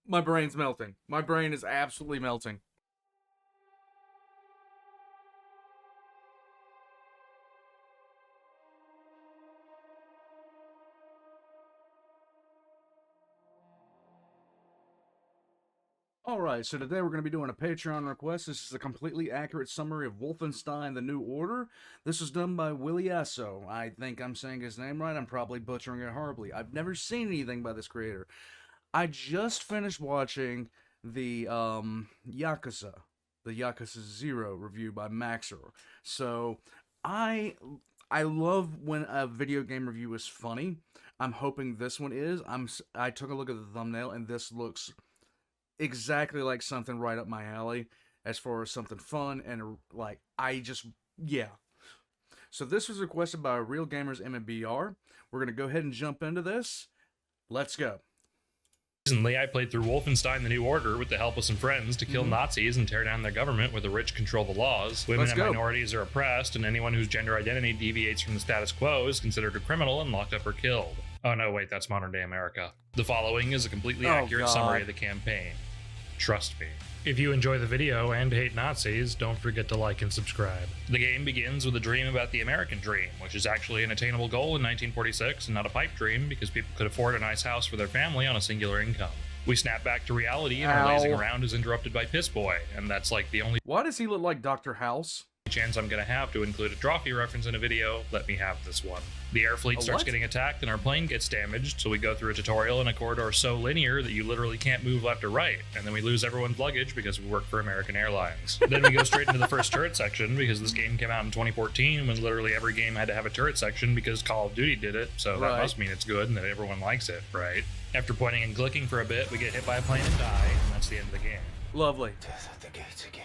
My brain's melting. My brain is absolutely melting. Alright, so today we're going to be doing a Patreon request. This is a completely accurate summary of Wolfenstein: The New Order. This was done by Williaso. I think I'm saying his name right. I'm probably butchering it horribly. I've never seen anything by this creator. I just finished watching the Yakuza 0 review by Maxer. So I love when a video game review is funny. I'm hoping this one is. I took a look at the thumbnail and this looks exactly like something right up my alley as far as something fun and like yeah. So this was requested by Real Gamers MMBR. We're gonna go ahead and jump into this. Let's go. Recently, I played through Wolfenstein: The New Order with the help of some friends to kill Nazis and tear down their government where the rich control the laws. Women and minorities are oppressed, and anyone whose gender identity deviates from the status quo is considered a criminal and locked up or killed. Oh no, wait, that's modern day America. The following is a completely accurate summary of the campaign. Trust me. If you enjoy the video and hate Nazis, don't forget to like and subscribe. The game begins with a dream about the American dream, which is actually an attainable goal in 1946 and not a pipe dream because people could afford a nice house for their family on a singular income. We snap back to reality and our lazing around is interrupted by Piss Boy, and that's like the only— Why does he look like Dr. House? Chance I'm gonna have to include a trophy reference in a video. Let me have this one. The air fleet starts getting attacked and our plane gets damaged, so we go through a tutorial in a corridor so linear that you literally can't move left or right, and then we lose everyone's luggage because we work for American Airlines. Then we go straight into the first turret section because this game came out in 2014 when literally every game had to have a turret section because Call of Duty did it, so that must mean it's good and that everyone likes it, right? After pointing and clicking for a bit, we get hit by a plane and die, and that's the end of the game. Lovely. Death at the gates again.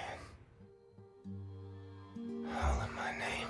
Holler my name.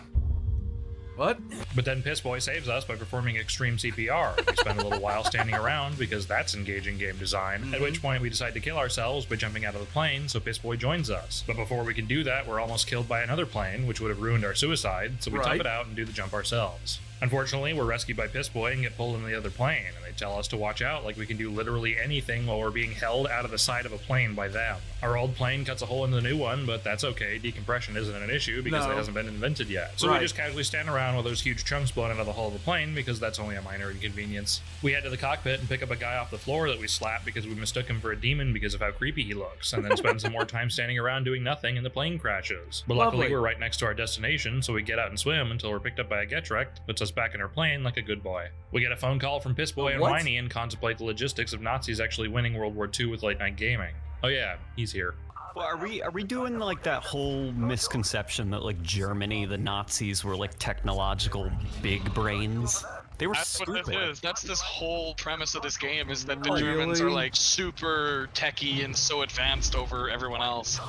What? But then Piss Boy saves us by performing extreme CPR. We spend a little while standing around because that's engaging game design, at which point we decide to kill ourselves by jumping out of the plane, so Piss Boy joins us. But before we can do that, we're almost killed by another plane, which would have ruined our suicide, so we tough it out and do the jump ourselves. Unfortunately, we're rescued by Piss Boy and get pulled into the other plane, and they tell us to watch out like we can do literally anything while we're being held out of the side of a plane by them. Our old plane cuts a hole into the new one, but that's okay. Decompression isn't an issue because it hasn't been invented yet. So we just casually stand around while there's huge chunks blown out of the hull of the plane because that's only a minor inconvenience. We head to the cockpit and pick up a guy off the floor that we slapped because we mistook him for a demon because of how creepy he looks, and then spend some more time standing around doing nothing and the plane crashes. But luckily we're right next to our destination, so we get out and swim until we're picked up by a Getrek that puts us back in our plane like a good boy. We get a phone call from Piss Boy and Whiny and contemplate the logistics of Nazis actually winning World War II with late night gaming. Oh yeah, he's here. Well, are we doing like that whole misconception that like Germany, the Nazis were like technological big brains? They were stupid. That's what it is. That's this whole premise of this game, is that the Germans are like super techie and so advanced over everyone else.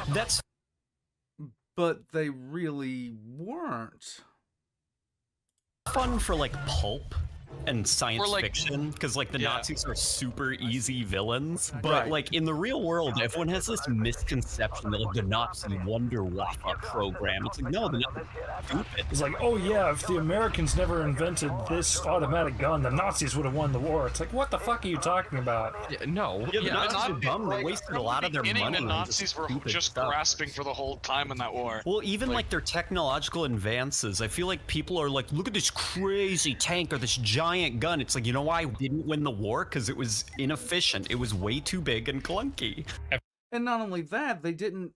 But they really weren't. Fun for like pulp and science fiction, because like the Nazis are super easy villains, but like in the real world everyone has this misconception that like the Nazi Wunderwaffe program, it's like no, the Nazis are stupid. It's like, oh yeah, if the Americans never invented this automatic gun, the Nazis would have won the war. It's like, what the fuck are you talking about? The Nazis were dumb. They wasted a lot of their money. The Nazis were just grasping for the whole time in that war. Well, even like their technological advances, I feel like people are like, look at this crazy tank or this giant gun. It's like, you know why we didn't win the war? Because it was inefficient. It was way too big and clunky. And not only that, they didn't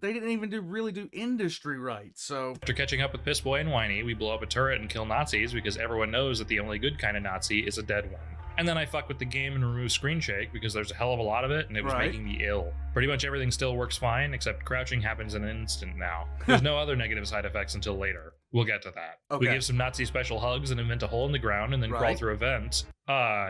even really do industry right. So after catching up with Piss Boy and Whiny, we blow up a turret and kill Nazis because everyone knows that the only good kind of Nazi is a dead one. And then I fuck with the game and remove screen shake because there's a hell of a lot of it and it was making me ill. Pretty much everything still works fine, except crouching happens in an instant now. There's no other negative side effects until later. We'll get to that. We give some Nazi special hugs and invent a hole in the ground and then crawl through a vent.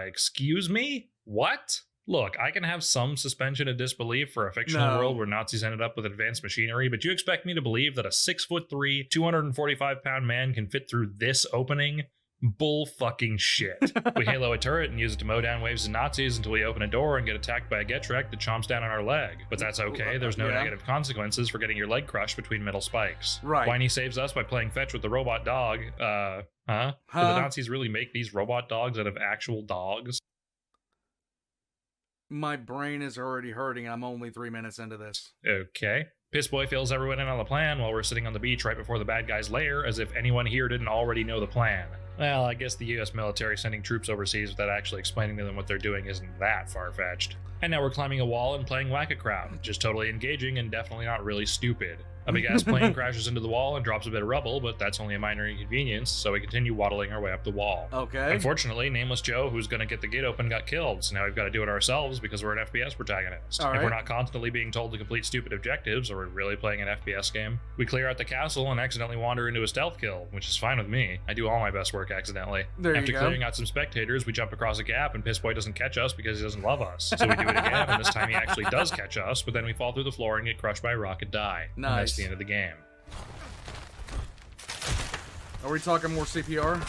Excuse me? What? Look, I can have some suspension of disbelief for a fictional world where Nazis ended up with advanced machinery, but you expect me to believe that a 6'3", 245-pound man can fit through this opening? Bull fucking shit. We halo a turret and use it to mow down waves of Nazis until we open a door and get attacked by a Getrek that chomps down on our leg. But that's okay, there's no negative consequences for getting your leg crushed between metal spikes. Whiny saves us by playing fetch with the robot dog. Did the Nazis really make these robot dogs out of actual dogs? My brain is already hurting. I'm only 3 minutes into this. Okay. Piss Boy fills everyone in on the plan while we're sitting on the beach right before the bad guy's lair, as if anyone here didn't already know the plan. Well, I guess the US military sending troops overseas without actually explaining to them what they're doing isn't that far-fetched. And now we're climbing a wall and playing Whack-A-Crowd, which is totally engaging and definitely not really stupid. A big-ass plane crashes into the wall and drops a bit of rubble, but that's only a minor inconvenience, so we continue waddling our way up the wall. Okay. Unfortunately, Nameless Joe, who's going to get the gate open, got killed, so now we've got to do it ourselves because we're an FPS protagonist. All right. If we're not constantly being told to complete stupid objectives, or we're really playing an FPS game, we clear out the castle and accidentally wander into a stealth kill, which is fine with me. I do all my best work accidentally. There After you go. clearing out some spectators, we jump across a gap, and Piss Boy doesn't catch us because he doesn't love us. So we do it again, and this time he actually does catch us, but then we fall through the floor and get crushed by a rock and die. And that's Nice. the end of the game. Are we talking more CPR?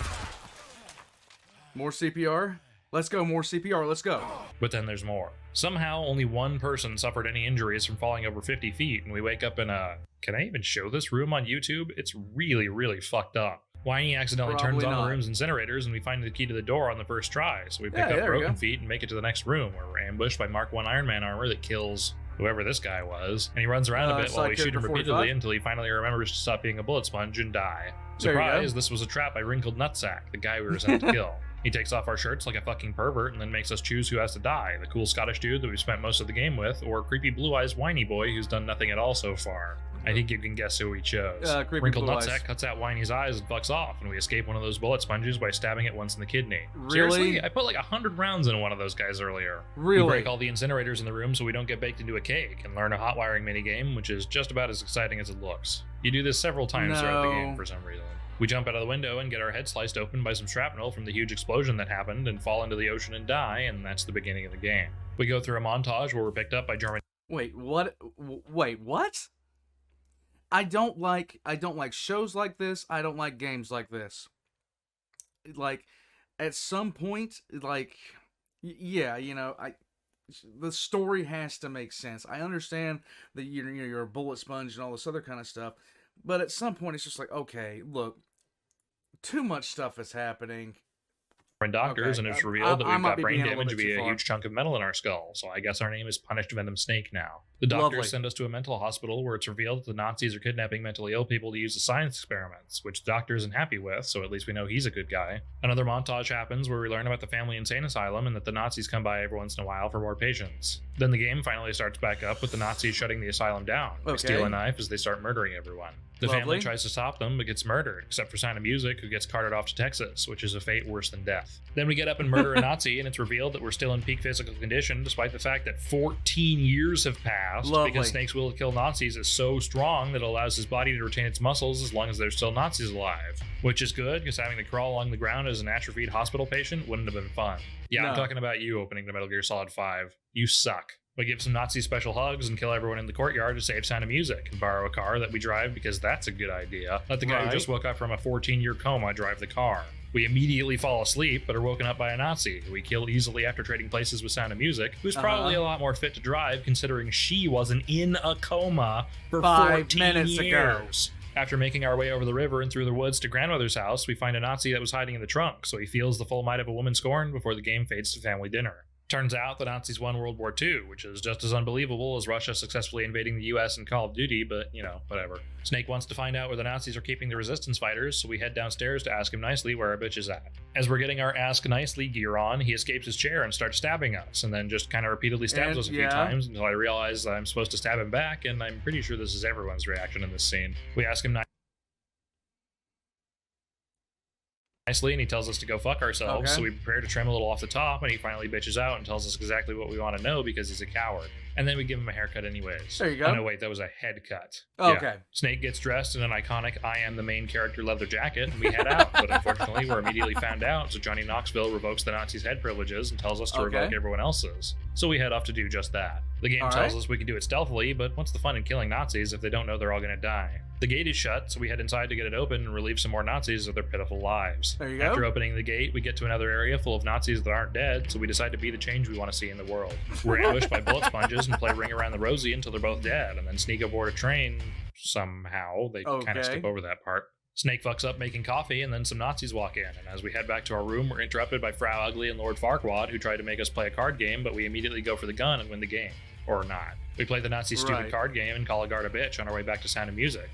More CPR? Let's go, more CPR, let's go. But then there's more. Somehow, only one person suffered any injuries from falling over 50 feet, and we wake up in a... Can I even show this room on YouTube? It's really, really fucked up. Whiny accidentally turns Probably on not. the room's incinerators, and we find the key to the door on the first try. So we pick Yeah, up there we Broken go. Feet and make it to the next room, where we're ambushed by Mark 1 Iron Man armor that kills whoever this guy was. And he runs around a bit while we side shoot him character repeatedly 45. until he finally remembers to stop being a bullet sponge and die. There you go. Surprise, this was a trap by Wrinkled Nutsack, the guy we were sent to kill. He takes off our shirts like a fucking pervert and then makes us choose who has to die, the cool Scottish dude that we spent most of the game with, or creepy blue-eyes whiny boy who's done nothing at all so far. I think you can guess who we chose. Creepy Wrinkled Blue Eyes. Nutsack cuts out Whiny's eyes and fucks off, and we escape one of those bullet sponges by stabbing it once in the kidney. Really? Seriously? I put like 100 rounds in one of those guys earlier. Really? We break all the incinerators in the room so we don't get baked into a cake, and learn a hot wiring minigame, which is just about as exciting as it looks. You do this several times throughout the game No. for some reason. We jump out of the window and get our head sliced open by some shrapnel from the huge explosion that happened and fall into the ocean and die, and that's the beginning of the game. We go through a montage where we're picked up by German Wait, what? Wait, what? I don't like shows like this. I don't like games like this. Like, at some point, like, yeah, you know, the story has to make sense. I understand that you're a bullet sponge and all this other kind of stuff, but at some point it's just like, okay, look, too much stuff is happening. doctors, Okay, and it's I revealed that we've might got be brain being a little damage bit via too a far. huge chunk of metal in our skull, so I guess our name is Punished Venom Snake now. The doctors Lovely. send us to a mental hospital where it's revealed that the Nazis are kidnapping mentally ill people to use as science experiments, which the doctor isn't happy with, so at least we know he's a good guy. Another montage happens where we learn about the family insane asylum and that the Nazis come by every once in a while for more patients. Then the game finally starts back up with the Nazis shutting the asylum down. They steal Okay. a knife as they start murdering everyone. The Lovely. family tries to stop them but gets murdered, except for Sound of Music, who gets carted off to Texas, which is a fate worse than death. Then we get up and murder a Nazi, and it's revealed that we're still in peak physical condition, despite the fact that 14 years have passed, Lovely. because Snake's will to kill Nazis is so strong that it allows his body to retain its muscles as long as there's still Nazis alive. Which is good, because having to crawl along the ground as an atrophied hospital patient wouldn't have been fun. Yeah, I'm No. talking about you opening the Metal Gear Solid 5. You suck. We give some Nazi special hugs and kill everyone in the courtyard to save Sound of Music and borrow a car that we drive because that's a good idea. Let the guy who Right. just woke up from a 14-year coma drive the car. We immediately fall asleep but are woken up by a Nazi who we kill easily after trading places with Sound of Music, who's probably a lot more fit to drive considering she wasn't in a coma for 5 14 minutes ago. years. After making our way over the river and through the woods to grandmother's house, we find a Nazi that was hiding in the trunk, so he feels the full might of a woman scorned before the game fades to family dinner. Turns out the Nazis won World War II, which is just as unbelievable as Russia successfully invading the US in Call of Duty, but, you know, whatever. Snake wants to find out where the Nazis are keeping the resistance fighters, so we head downstairs to ask him nicely where our bitch is at. As we're getting our Ask Nicely gear on, he escapes his chair and starts stabbing us, and then just kind of repeatedly stabs And- us a few yeah. times until I realize that I'm supposed to stab him back, and I'm pretty sure this is everyone's reaction in this scene. We ask him nicely, and he tells us to go fuck ourselves, Okay. so we prepare to trim a little off the top, and he finally bitches out and tells us exactly what we want to know because he's a coward. And then we give him a haircut anyways. There you go. Oh, no, wait, that was a head cut. Okay. Snake gets dressed in an iconic I am the main character leather jacket, and we head out, but unfortunately we're immediately found out, so Johnny Knoxville revokes the Nazis' head privileges and tells us to Okay. revoke everyone else's. So we head off to do just that. The game All tells right. us we can do it stealthily, but what's the fun in killing Nazis if they don't know they're all gonna die? The gate is shut, so we head inside to get it open and relieve some more Nazis of their pitiful lives. There you go. After opening the gate, we get to another area full of Nazis that aren't dead, so we decide to be the change we want to see in the world. We're ambushed by bullet sponges and play Ring Around the Rosie until they're both dead, and then sneak aboard a train somehow. They kind Okay. of skip over that part. Snake fucks up making coffee, and then some Nazis walk in, and as we head back to our room, we're interrupted by Frau Ugly and Lord Farquaad, who try to make us play a card game, but we immediately go for the gun and win the game. Or not. We play the Nazi stupid card game and call a guard a bitch on our way back to Sound of Music.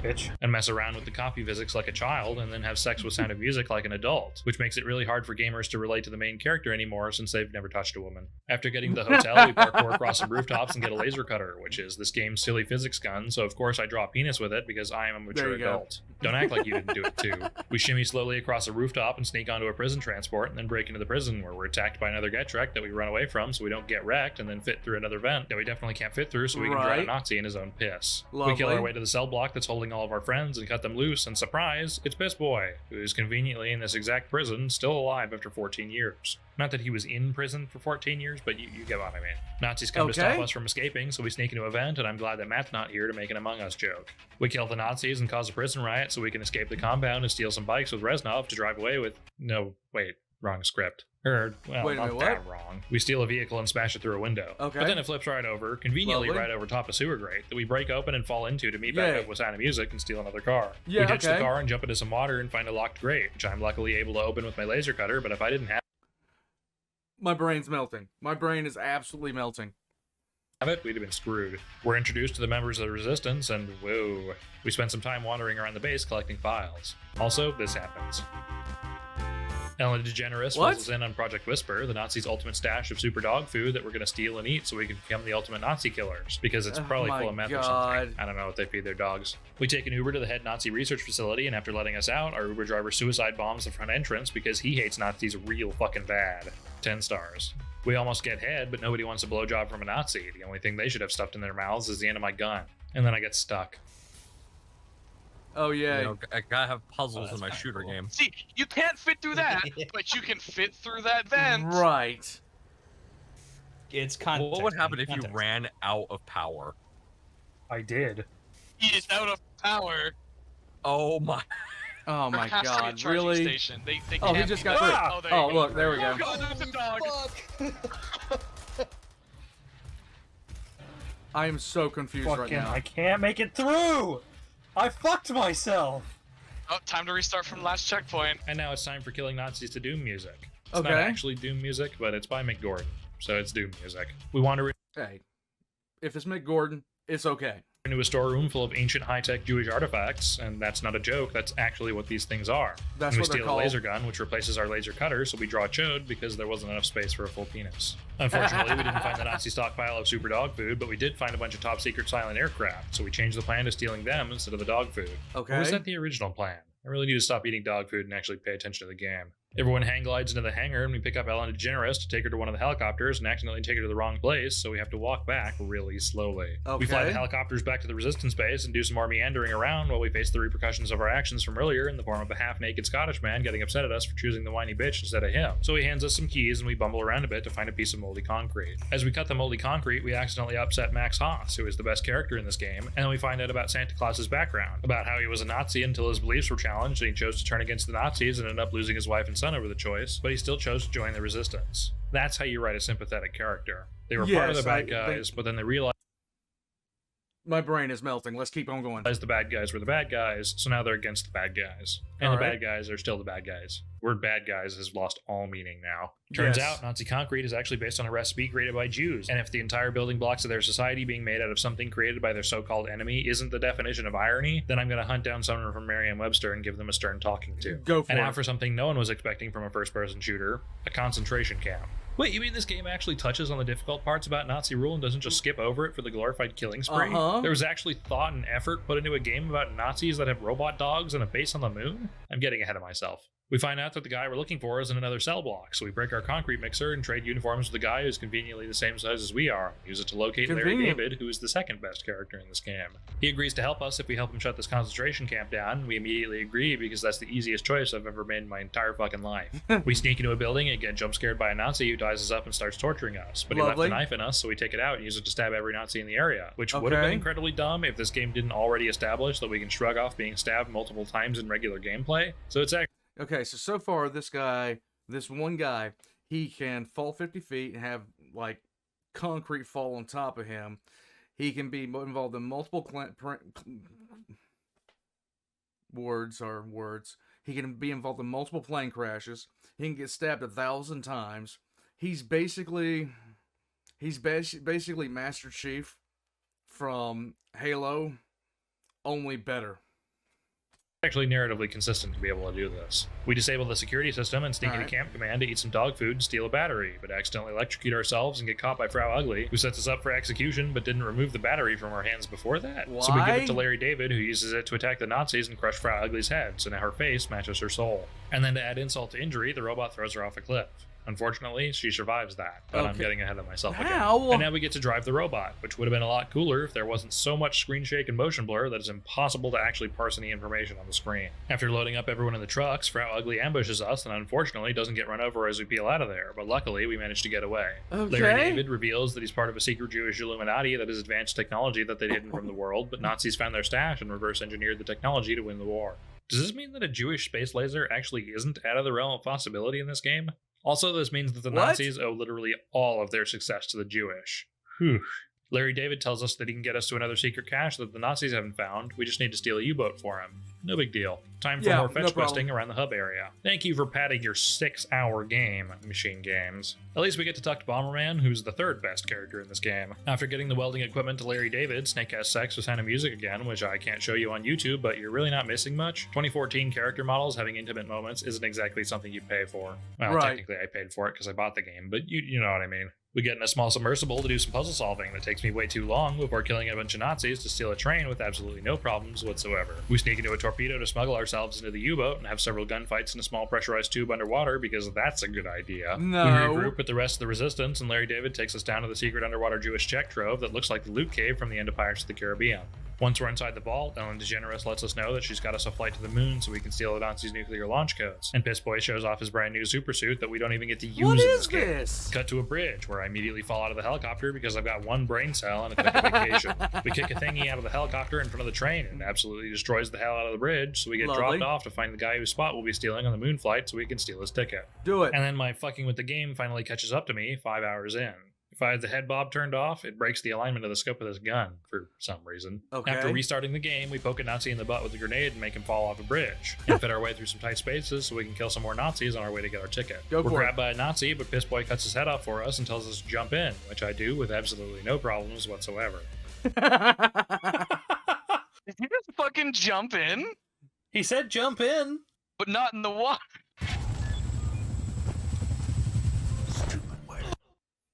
Bitch. And mess around with the copy physics like a child, and then have sex with Sound of Music like an adult, which makes it really hard for gamers to relate to the main character anymore since they've never touched a woman. After getting to the hotel, we parkour across some rooftops and get a laser cutter, which is this game's silly physics gun, so of course I draw a penis with it because I am a mature adult. Don't act like you didn't do it too. We shimmy slowly across a rooftop and sneak onto a prison transport, and then break into the prison where we're attacked by another Getrek that we run away from so we don't get wrecked, and then fit through another vent that we definitely can't fit through so we can drown a Nazi in his own piss. Lovely. We kill our way to the cell block that's holding all of our friends and cut them loose, and surprise, it's Piss Boy, who is conveniently in this exact prison, still alive after 14 years. Not that he was in prison for 14 years, but you get what I mean. Nazis come to stop us from escaping, so we sneak into a vent, and I'm glad that Matt's not here to make an Among Us joke. We kill the Nazis and cause a prison riot so we can escape the compound and steal some bikes with Reznov to drive away with... No, wait, wrong script. Well, wait a minute, not that wrong. We steal a vehicle and smash it through a window. Okay. But then it flips right over, conveniently right over top a sewer grate that we break open and fall into to meet back up with Sound of Music and steal another car. We ditch the car and jump into some water and find a locked grate, which I'm luckily able to open with my laser cutter, but if I didn't have My brain's melting. My brain is absolutely melting. it, we'd have been screwed. We're introduced to the members of the Resistance, and whoa, we spend some time wandering around the base collecting files. Also, this happens. Ellen DeGeneres fills us in on Project Whisper, the Nazis' ultimate stash of super dog food that we're going to steal and eat so we can become the ultimate Nazi killers, because it's probably full of meth or something. I don't know what they feed their dogs. We take an Uber to the head Nazi research facility, and after letting us out, our Uber driver suicide bombs the front entrance because he hates Nazis real fucking bad. 10 stars. We almost get head, but nobody wants a blowjob from a Nazi. The only thing they should have stuffed in their mouths is the end of my gun. And then I get stuck. Oh, yeah. You know, I gotta have puzzles in my shooter game. See, you can't fit through that, but you can fit through that vent. Right. It's context. What would happen if you ran out of power? I did. He is out of power. Oh my. Oh my Has to be a god, charging really? Station. They Oh, he can't just be got that- through. there you Oh, go. look, there we go. Oh, God, there's a dog. I am so confused right now. I can't make it through! I fucked myself! Oh, time to restart from the last checkpoint. And now it's time for Killing Nazis to Doom music. It's Okay. not actually Doom music, but it's by Mick Gordon, so it's Doom music. We wander Hey, if it's Mick Gordon, it's okay. into a storeroom full of ancient high-tech Jewish artifacts, and that's not a joke, that's actually what these things are. That's and we what they're steal a called. laser gun, which replaces our laser cutter, so we draw chode because there wasn't enough space for a full penis. Unfortunately, we didn't find the Nazi stockpile of super dog food, but we did find a bunch of top-secret silent aircraft, so we changed the plan to stealing them instead of the dog food. Okay. Or was that the original plan? I really need to stop eating dog food and actually pay attention to the game. Everyone hang glides into the hangar, and we pick up Ellen DeGeneres to take her to one of the helicopters and accidentally take her to the wrong place, so we have to walk back really slowly. We fly the helicopters back to the Resistance base and do some more meandering around while we face the repercussions of our actions from earlier in the form of a half-naked Scottish man getting upset at us for choosing the whiny bitch instead of him. So he hands us some keys, and we bumble around a bit to find a piece of moldy concrete. As we cut the moldy concrete, we accidentally upset Max Haas, who is the best character in this game, and then we find out about Santa Claus's background, about how he was a Nazi until his beliefs were challenged and he chose to turn against the Nazis and ended up losing his wife and son over the choice, but he still chose to join the Resistance. That's how you write a sympathetic character. They were part of the bad guys, but then they realized My brain is melting. Let's keep on going. the bad guys were the bad guys, so now they're against the bad guys. And the bad guys are still the bad guys. Word bad guys has lost all meaning now. Turns out Nazi concrete is actually based on a recipe created by Jews, and if the entire building blocks of their society being made out of something created by their so-called enemy isn't the definition of irony, then I'm going to hunt down someone from Merriam-Webster and give them a stern talking to. Go for and it. now for something no one was expecting from a first-person shooter, a concentration camp. Wait, you mean this game actually touches on the difficult parts about Nazi rule and doesn't just skip over it for the glorified killing spree? There was actually thought and effort put into a game about Nazis that have robot dogs and a base on the moon? I'm getting ahead of myself. We find out that the guy we're looking for is in another cell block, so we break our concrete mixer and trade uniforms with the guy who's conveniently the same size as we are, and use it to locate Larry David, who is the second best character in this game. He agrees to help us if we help him shut this concentration camp down, and we immediately agree because that's the easiest choice I've ever made in my entire fucking life. We sneak into a building and get jump scared by a Nazi who ties us up and starts torturing us, but he left a knife in us, so we take it out and use it to stab every Nazi in the area, which would have been incredibly dumb if this game didn't already establish that we can shrug off being stabbed multiple times in regular gameplay, so it's actually Okay, so far this one guy, he can fall 50 feet and have like concrete fall on top of him. He can be involved in multiple words are words. He can be involved in multiple plane crashes. He can get stabbed 1,000 times. He's basically Master Chief from Halo, only better. Actually narratively consistent to be able to do this. We disable the security system and sneak into Camp Command to eat some dog food and steal a battery, but accidentally electrocute ourselves and get caught by Frau Ugly, who sets us up for execution but didn't remove the battery from our hands before that. Why? So we give it to Larry David, who uses it to attack the Nazis and crush Frau Ugly's head, so now her face matches her soul. And then to add insult to injury, the robot throws her off a cliff. Unfortunately, she survives that, but I'm getting ahead of myself again. And now we get to drive the robot, which would have been a lot cooler if there wasn't so much screen shake and motion blur that it's impossible to actually parse any information on the screen. After loading up everyone in the trucks, Frau Ugly ambushes us and unfortunately doesn't get run over as we peel out of there, but luckily we managed to get away. Larry David reveals that he's part of a secret Jewish Illuminati that has advanced technology that they'd hidden from the world, but Nazis found their stash and reverse engineered the technology to win the war. Does this mean that a Jewish space laser actually isn't out of the realm of possibility in this game? Also, this means that the Nazis owe literally all of their success to the Jewish. Whew. Larry David tells us that he can get us to another secret cache that the Nazis haven't found. We just need to steal a U-boat for him. No big deal. Time for more fetch questing around the hub area. Thank you for padding your 6-hour game, Machine Games. At least we get to talk to Bomberman, who's the third best character in this game. After getting the welding equipment to Larry David, Snake has sex with Sound of Music again, which I can't show you on YouTube, but you're really not missing much. 2014 character models having intimate moments isn't exactly something you'd pay for. Well, technically I paid for it because I bought the game, but you know what I mean. We get in a small submersible to do some puzzle solving that takes me way too long before killing a bunch of Nazis to steal a train with absolutely no problems whatsoever. We sneak into a torpedo to smuggle ourselves into the U-boat and have several gunfights in a small pressurized tube underwater because that's a good idea. No. We regroup with the rest of the resistance and Larry David takes us down to the secret underwater Jewish check trove that looks like the loot cave from the end of Pirates of the Caribbean. Once we're inside the vault, Ellen DeGeneres lets us know that she's got us a flight to the moon so we can steal the Nazis' nuclear launch codes. And Piss Boy shows off his brand new supersuit that we don't even get to use in this game. Cut to a bridge where I immediately fall out of the helicopter because I've got one brain cell and a quick vacation. We kick a thingy out of the helicopter in front of the train and it absolutely destroys the hell out of the bridge, so we get dropped off to find the guy whose spot we'll be stealing on the moon flight so we can steal his ticket. Do it. And then my fucking with the game finally catches up to me 5 hours in. If I had the head bob turned off, it breaks the alignment of the scope of this gun, for some reason. After restarting the game, we poke a Nazi in the butt with a grenade and make him fall off a bridge. And fit our way through some tight spaces so we can kill some more Nazis on our way to get our ticket. We're grabbed by a Nazi, but Piss Boy cuts his head off for us and tells us to jump in, which I do with absolutely no problems whatsoever. Did you just fucking jump in? He said jump in. But not in the water.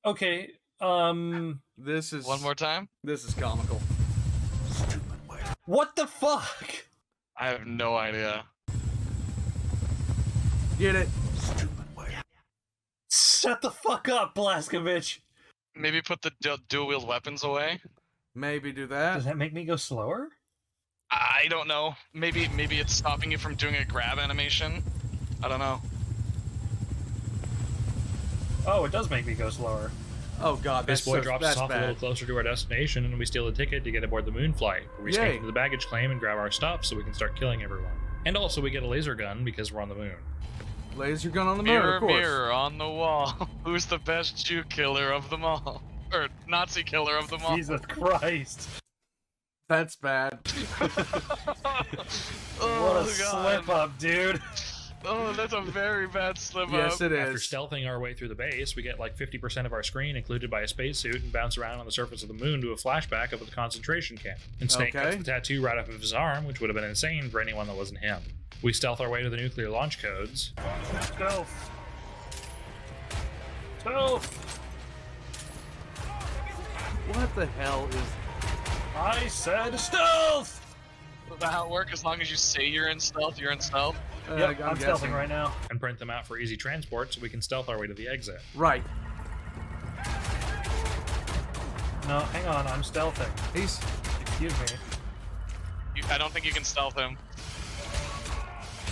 Okay, this is... One more time? This is comical. What the fuck? I have no idea. Get it. Shut the fuck up, Blaskovich. Maybe put the dual-wield weapons away? Maybe do that. Does that make me go slower? I don't know. Maybe it's stopping you from doing a grab animation? I don't know. Oh, it does make me go slower. Oh god, Piss Boy drops us off a little closer to our destination and we steal a ticket to get aboard the moon flight, where we escape into the baggage claim and grab our stuff so we can start killing everyone. And also we get a laser gun because we're on the moon. Laser gun on the moon, mirror, of course. Mirror on the wall. Who's the best Jew killer of them all? Or Nazi killer of them all? Jesus Christ. That's bad. What a slip up, dude. Oh, that's a very bad slip up. Yes, it is. After stealthing our way through the base, we get like 50% of our screen included by a spacesuit and bounce around on the surface of the moon to a flashback of the concentration camp. And Snake cuts the tattoo right off of his arm, which would have been insane for anyone that wasn't him. We stealth our way to the nuclear launch codes. Stealth. Stealth. What the hell is... I said stealth! Is that how it works? As long as you say you're in stealth, you're in stealth? Yep, I'm stealthing right now. And print them out for easy transport so we can stealth our way to the exit. Right. No, hang on, I'm stealthing. Excuse me. I don't think you can stealth him.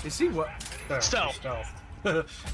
You see what? There, Stealth.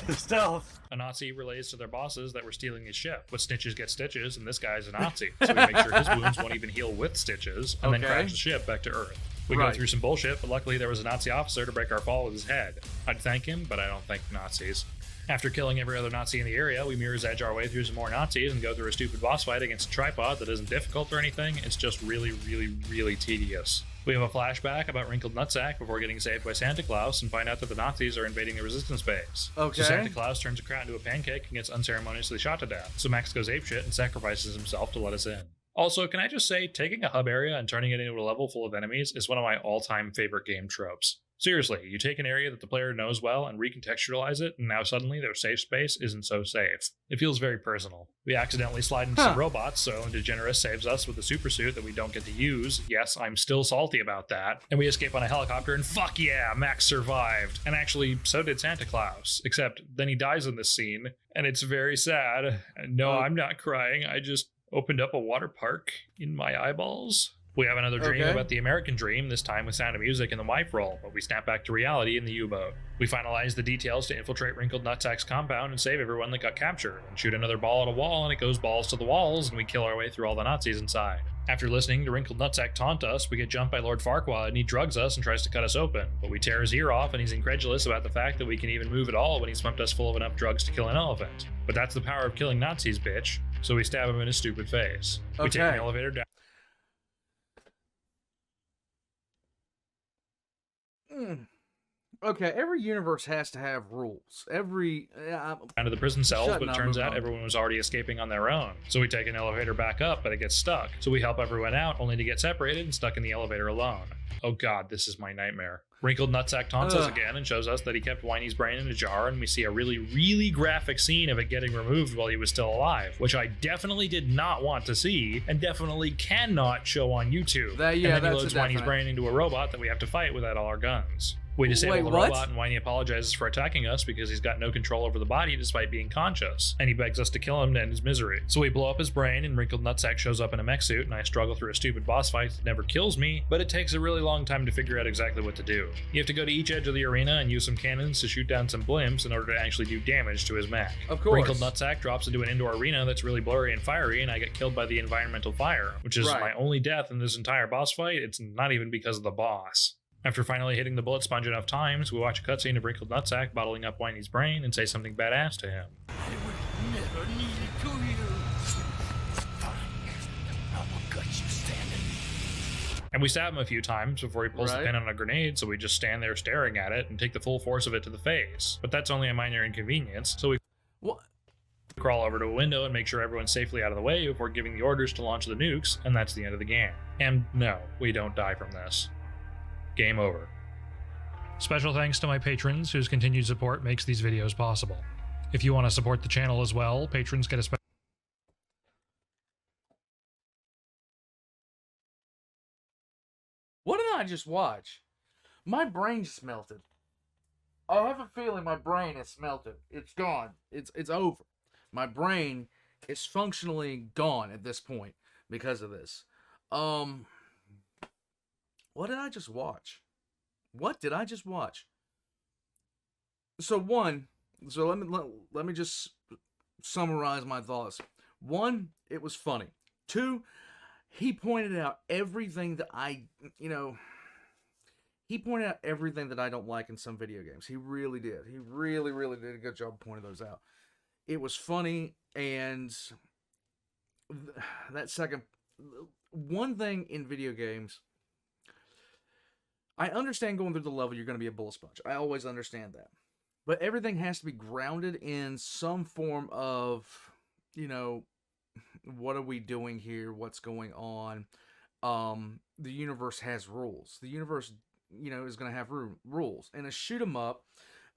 Stealth. A Nazi relays to their bosses that we're stealing his ship, but snitches get stitches, and this guy's a Nazi, so we make sure his wounds won't even heal with stitches, and then crash the ship back to Earth. We go through some bullshit, but luckily there was a Nazi officer to break our fall with his head. I'd thank him, but I don't thank Nazis. After killing every other Nazi in the area, we mirror's edge our way through some more Nazis and go through a stupid boss fight against a tripod that isn't difficult or anything, it's just really, really, really tedious. We have a flashback about Wrinkled Nutsack before getting saved by Santa Claus and find out that the Nazis are invading the resistance base. Okay. So Santa Claus turns a crowd into a pancake and gets unceremoniously shot to death. So Max goes apeshit and sacrifices himself to let us in. Also, can I just say, taking a hub area and turning it into a level full of enemies is one of my all-time favorite game tropes. Seriously, you take an area that the player knows well and recontextualize it, and now suddenly their safe space isn't so safe. It feels very personal. We accidentally slide into some robots, so DeGeneres saves us with a super suit that we don't get to use. Yes, I'm still salty about that. And we escape on a helicopter, and fuck yeah, Max survived. And actually, so did Santa Claus. Except, then he dies in this scene, and it's very sad. No, I'm not crying, I just opened up a water park in my eyeballs. We have another dream about the American dream, this time with Sound of Music and the wife roll, but we snap back to reality in the U-boat. We finalize the details to infiltrate Wrinkled Nutsack's compound and save everyone that got captured, and shoot another ball at a wall, and it goes balls to the walls, and we kill our way through all the Nazis inside. After listening to Wrinkled Nutsack taunt us, we get jumped by Lord Farquaad, and he drugs us and tries to cut us open, but we tear his ear off, and he's incredulous about the fact that we can even move at all when he's pumped us full of enough drugs to kill an elephant. But that's the power of killing Nazis, bitch, so we stab him in his stupid face. We take an elevator down. Okay, every universe has to have rules. Down to the prison cells, but it turns out everyone was already escaping on their own. So we take an elevator back up, but it gets stuck. So we help everyone out, only to get separated and stuck in the elevator alone. Oh god, this is my nightmare. Wrinkled Nutsack taunts us again and shows us that he kept Whiny's brain in a jar, and we see a really, really graphic scene of it getting removed while he was still alive, which I definitely did not want to see, and definitely cannot show on YouTube. And then he loads Whiny's brain into a robot that we have to fight without all our guns. We disable the robot, and Whiny apologizes for attacking us because he's got no control over the body despite being conscious, and he begs us to kill him to end his misery. So we blow up his brain, and Wrinkled Nutsack shows up in a mech suit, and I struggle through a stupid boss fight that never kills me, but it takes a really long time to figure out exactly what to do. You have to go to each edge of the arena and use some cannons to shoot down some blimps in order to actually do damage to his mech. Of course. Wrinkled Nutsack drops into an indoor arena that's really blurry and fiery, and I get killed by the environmental fire, which is my only death in this entire boss fight. It's not even because of the boss. After finally hitting the bullet sponge enough times, we watch a cutscene of Wrinkled Nutsack bottling up Whiny's brain and say something badass to him. I would never need it to you. Fine. I will gut you standing. And we stab him a few times before he pulls the pin on a grenade, so we just stand there staring at it and take the full force of it to the face. But that's only a minor inconvenience, so we crawl over to a window and make sure everyone's safely out of the way before giving the orders to launch the nukes, and that's the end of the game. And no, we don't die from this. Game over. Special thanks to my patrons, whose continued support makes these videos possible. If you want to support the channel as well, patrons get a special... What did I just watch? My brain just melted. I have a feeling my brain has melted. It's gone. It's over. My brain is functionally gone at this point because of this. What did I just watch? What did I just watch? So let me just summarize my thoughts. One, it was funny. Two, he pointed out everything that he pointed out everything that I don't like in some video games. He really did. He really, really did a good job pointing those out. It was funny, and that second, one thing in video games, I understand going through the level you're going to be a bullet sponge. I always understand that. But everything has to be grounded in some form of, what are we doing here? What's going on? The universe has rules. The universe, is going to have rules. And a shoot 'em up,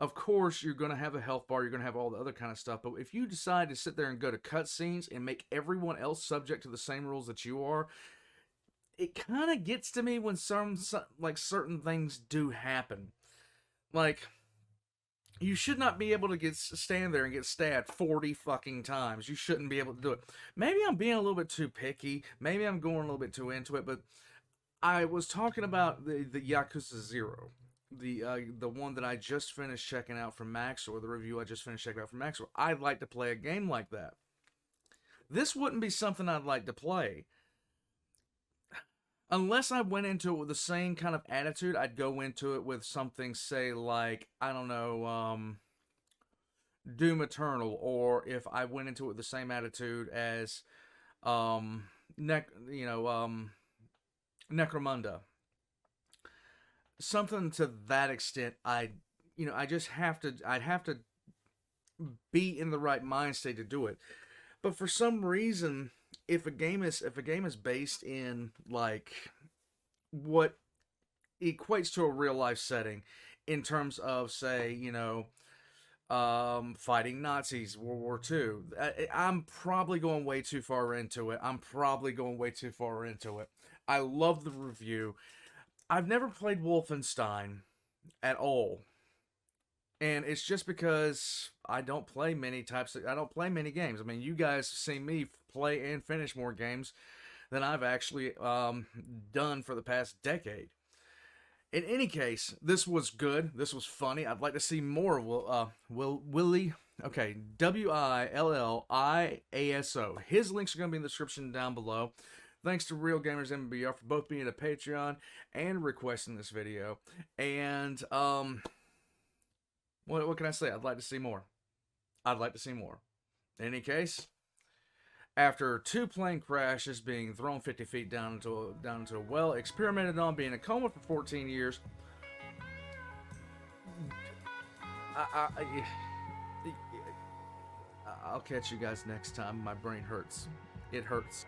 of course, you're going to have a health bar. You're going to have all the other kind of stuff. But if you decide to sit there and go to cutscenes and make everyone else subject to the same rules that you are, it kind of gets to me when certain things do happen. Like, you should not be able to stand there and get stabbed 40 fucking times. You shouldn't be able to do it. Maybe I'm being a little bit too picky. Maybe I'm going a little bit too into it. But I was talking about the Yakuza 0. The one that I just finished checking out from Max, or the review I just finished checking out from Max. I'd like to play a game like that. This wouldn't be something I'd like to play. Unless I went into it with the same kind of attitude, I'd go into it with something, say, like, I don't know, Doom Eternal, or if I went into it with the same attitude as, Necromunda. something to that extent, I just have to, I'd have to be in the right mind state to do it. But for some reason, if a game is based in like what equates to a real life setting, in terms of, say, fighting Nazis, World War II, I'm probably going way too far into it. I love the review. I've never played Wolfenstein at all. And it's just because I don't play many games. I mean, you guys have seen me play and finish more games than I've actually done for the past decade. In any case, this was good. This was funny. I'd like to see more of Williaso. His links are going to be in the description down below. Thanks to Real Gamers MBR for both being a Patreon and requesting this video. And what can I say? I'd like to see more. In any case, after 2 plane crashes, being thrown 50 feet down into a well, experimented on, being in a coma for 14 years, I'll catch you guys next time. My brain hurts. It hurts.